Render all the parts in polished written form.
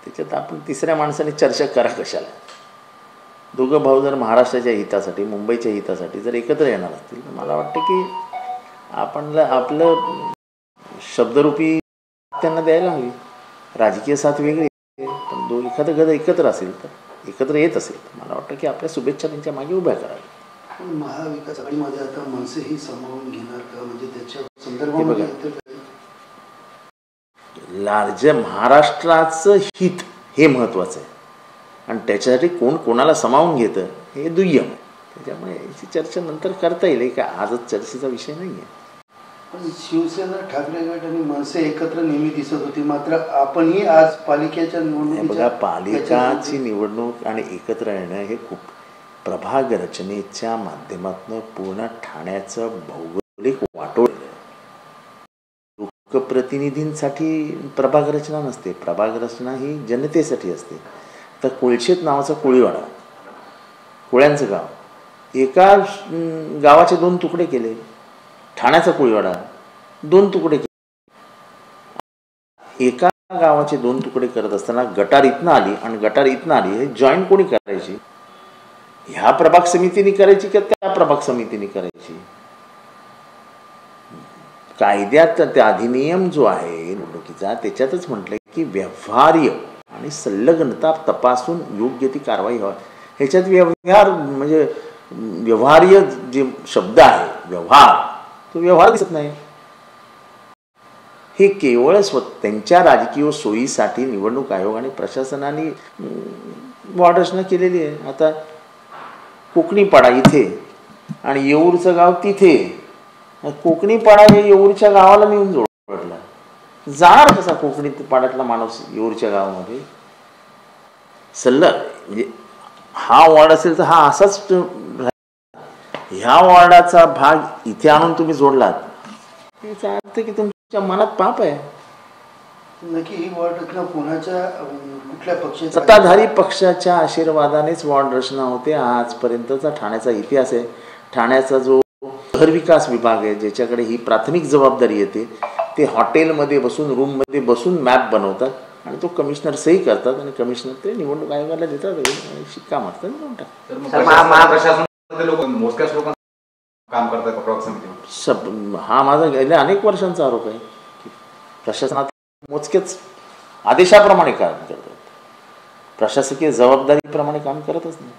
त्याच्यात आपण तिसऱ्या माणसाने चर्चा करा कशाला. दोघं भाऊ जर महाराष्ट्राच्या हितासाठी, मुंबईच्या हितासाठी जर एकत्र येणार असतील तर मला वाटतं की आपण आपलं शब्दरूपी त्यांना द्यायला हवी. राजकीय साथ वेगळी, पण एखादं गद एकत्र असेल तर, एकत्र येत असेल तर मला वाटतं की आपल्या शुभेच्छा त्यांच्या मागे उभ्या कराव्या. पण महाविकास आघाडीमध्ये आता मनसेही सामावून घेणार का, म्हणजे त्याच्या संदर्भामध्ये लार्ज महाराष्ट्राचं हित हे महत्त्वाचं आहे आणि त्याच्यासाठी कोण कोणाला सामावून घेतं हे दुय्यम आहे. त्याच्यामुळे याची चर्चा नंतर करता येईल, का आजच चर्चेचा विषय नाही आहे. पण शिवसेना, ठाकरे गट आणि मनसे एकत्र नेहमी दिसत होती, मात्र आपणही आज पालिकेच्या निवडणुकीच्या बघा, पालिकाची निवडणूक आणि एकत्र येणं हे खूप प्रभाग रचनेच्या माध्यमातून पूर्ण ठाण्याचं भौगोलिक वाटोळ. लोकप्रतिनिधींसाठी प्रभाग रचना नसते, प्रभाग रचना ही जनतेसाठी असते. तर कोळशेत नावाचा कोळीवाडा, कोळ्यांचं गाव, एका गावाचे 2 तुकडे केले. ठाण्याचा कोळीवाडा 2 तुकडे केले. एका गावाचे 2 तुकडे करत असताना गटार इथनं आली आणि गटार इथनं आली, हे जॉईंट कोणी करायची? ह्या प्रभाग समितीने करायची की त्या प्रभाग समितीने करायची? कायद्यात त्या अधिनियम जो आहे निवडणुकीचा त्याच्यातच म्हटलंय की व्यवहार्य आणि संलग्नता तपासून योग्य ती कारवाई व्हावी. ह्याच्यात व्यवहार म्हणजे व्यवहार्य जे शब्द आहे व्यवहार, तो व्यवहार दिसत नाही. हे केवळ त्यांच्या राजकीय सोयीसाठी निवडणूक आयोग आणि प्रशासनाने वॉर्ड रचना केलेली आहे. आता कोकणी पाडा इथे आणि येऊरचं गाव तिथे, कोकणी पाडा हे येऊरच्या गावाला नेऊन जोडला. जाणार कसा कोकणी पाड्यातला माणूस येऊरच्या गावामध्ये? म्हणजे हा वॉर्ड असेल तर हा असाच, ह्या वॉर्डाचा भाग इथे आणून तुम्ही जोडलात, याचा अर्थ की तुमच्या मनात पाप आहे. नक्की ही वॉर्ड रचना कोणाच्या, कुठल्या पक्षाच्या? सत्ताधारी पक्षाच्या आशीर्वादानेच वॉर्ड रचना होते. आजपर्यंतचा ठाण्याचा इतिहास आहे. ठाण्याचा जो शहर विकास विभाग आहे ज्याच्याकडे ही प्राथमिक जबाबदारी येते, ते हॉटेलमध्ये बसून, रूममध्ये बसून मॅप बनवतात आणि तो कमिशनर सही करतात आणि कमिशनर ते निवडणूक आयोगाला देतात, शिक्का मारतात, निवडून काम करतात. हा माझा गेल्या अनेक वर्षांचा आरोप आहे की प्रशासनात मोजकेच आदेशाप्रमाणे काम करतात, प्रशासकीय जबाबदारीप्रमाणे काम करतच नाही.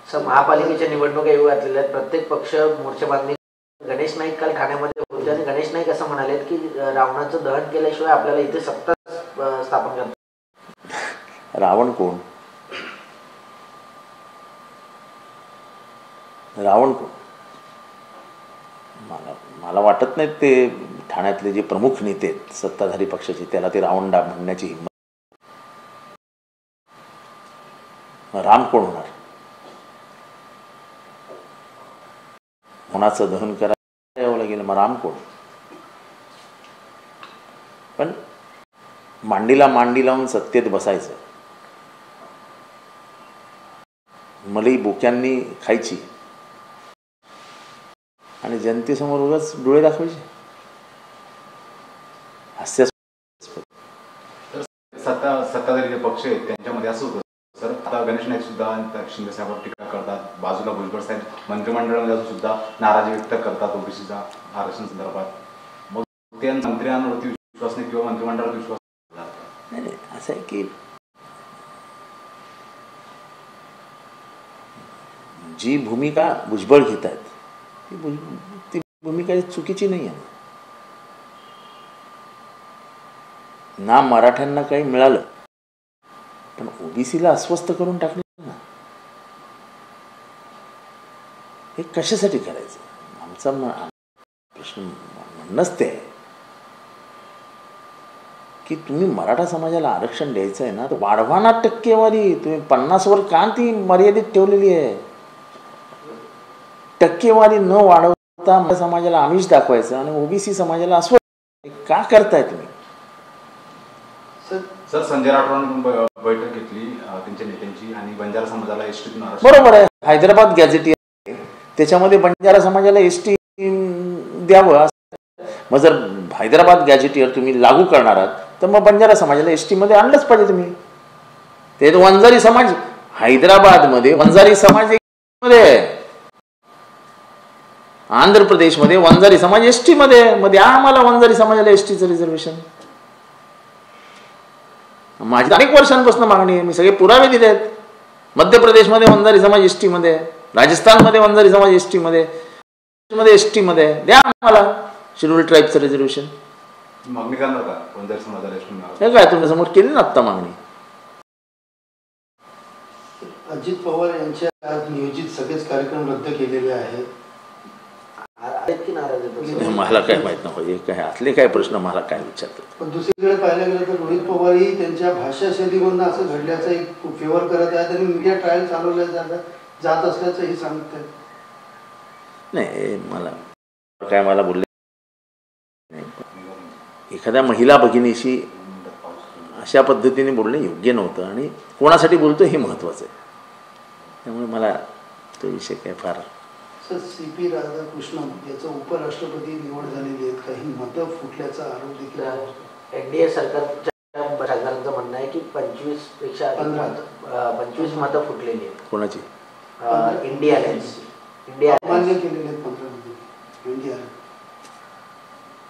महापालिकेच्या निवडणुका येऊ घातलेल्या आहेत. प्रत्येक पक्ष मोर्चा बांधणी. गणेश नाईक काल ठाण्यामध्ये होते आणि गणेश नाईक असं म्हणाले की रावणाचं दहन केल्याशिवाय आपल्याला इथे सत्ता स्थापन करता. रावण कोण? रावण कोण? मला वाटत नाही ते ठाण्यातले जे प्रमुख नेते आहेत सत्ताधारी पक्षाचे त्याला ते रावण म्हणण्याची हिंमत. राम कोण होणार? कोणाचं दहन करायला यावं लागेल, मग राम कोण? पण मांडीला मांडी लावून सत्तेत बसायचं, मलई बोक्यांनी खायची आणि जनतेसमोर उगाच डोळे दाखवायचे. हास्यास्पद. सत्ताधारी जे पक्ष आहेत त्यांच्यामध्ये असं होतं सर, आता गणेश नाईक सुद्धा शिंदे साहेबांवर टीका करतात, बाजूला भुजबळ साहेब मंत्रिमंडळामध्ये सुद्धा नाराजी व्यक्त करतात ओबीसीचा आरक्षण संदर्भात. मग त्या मंत्र्यांवरती विश्वास नाही किंवा मंत्रिमंडळावर विश्वास नाही. असं आहे की जी भूमिका भुजबळ घेत आहेत ती भूमिका चुकीची नाही आहे ना. मराठ्यांना काही मिळालं पण ओबीसीला अस्वस्थ करून टाकलं ना, हे कशासाठी करायचं? आमचा प्रश्न म्हणणंच ते आहे की तुम्ही मराठा समाजाला आरक्षण द्यायचं आहे ना तर वाढवा ना टक्केवारी. तुम्ही 50वर का ती मर्यादित ठेवलेली आहे? टक्केवारी न वाढवता मराठा समाजाला आमिष दाखवायचं आणि ओबीसी समाजाला अस्वस्थ का करताय तुम्ही? सर, संजय राठोडांनी बैठक घेतली त्यांच्या नेत्यांची आणि बंजारा समाजाला एसटी. बरोबर आहे. हैदराबाद गॅझेटियर त्याच्यामध्ये बंजारा समाजाला एसटी द्यावं. मग जर हैदराबाद गॅझेटियर तुम्ही लागू करणार आहात तर मग बंजारा समाजाला एस टीमध्ये आणलंच पाहिजे तुम्ही. ते वंजारी समाज हैदराबादमध्ये वंजारी समाज मध्ये आहे, आंध्र प्रदेशमध्ये वंजारी समाज एस टी मध्ये. मध्ये आम्हाला वंजारी समाजाला एस टीचं रिझर्वेशन. माझी अनेक वर्षांपासून मागणी आहे, मी सगळे पुरावे दिले आहेत. मध्य प्रदेशमध्ये वंजारी समाज एस टी मध्ये, राजस्थानमध्ये वंजारी समाज एस टी मध्ये, एस टी मध्ये द्या आम्हाला शेड्यूल ट्राईबचं रिझर्वेशन. मागणी करणार का वंजारी समाजाला एस टी? हे काय तुमच्या समोर केली ना आत्ता मागणी. अजित पवार यांच्या आज नियोजित सगळेच कार्यक्रम रद्द केलेले आहेत. मला काय माहित नाही काय आतले काय प्रश्न मला काय विचारतात. पण दुसरीकडे पाहायला गेलं तर रोहित पवारही त्यांच्या भाषा शैलीमधून असं घडल्याचा एक फेवर करत आहेत आणि मीडिया ट्रायल चालवल्या जात असल्याचंही सांगत आहेत. नाही मला बोलले एखाद्या महिला भगिनीशी अशा पद्धतीने बोलणे योग्य नव्हतं आणि कोणासाठी बोलतो हे महत्वाचं आहे. त्यामुळे मला तो विषय काय फार. सर, CP राधाकृष्णन याचं उपराष्ट्रपती निवड झालेली आहेत, काही मतं फुटल्याचा आरोप देखील आहे. एनडीए सरकारच्या खासदारांचं म्हणणं आहे की 25 मतं फुटलेली आहेत. कोणाची? इंडिया मान्य केलेले आहेत 15 मध्ये इंडिया.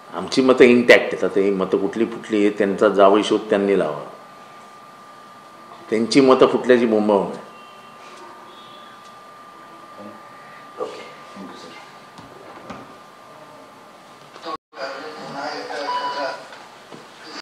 आमची मतं इंटॅक्ट आहेत. आता ही मतं कुठली फुटली आहे त्यांचा जावई शोध त्यांनी लावा. त्यांची मतं फुटल्याची बोंबावून आहे.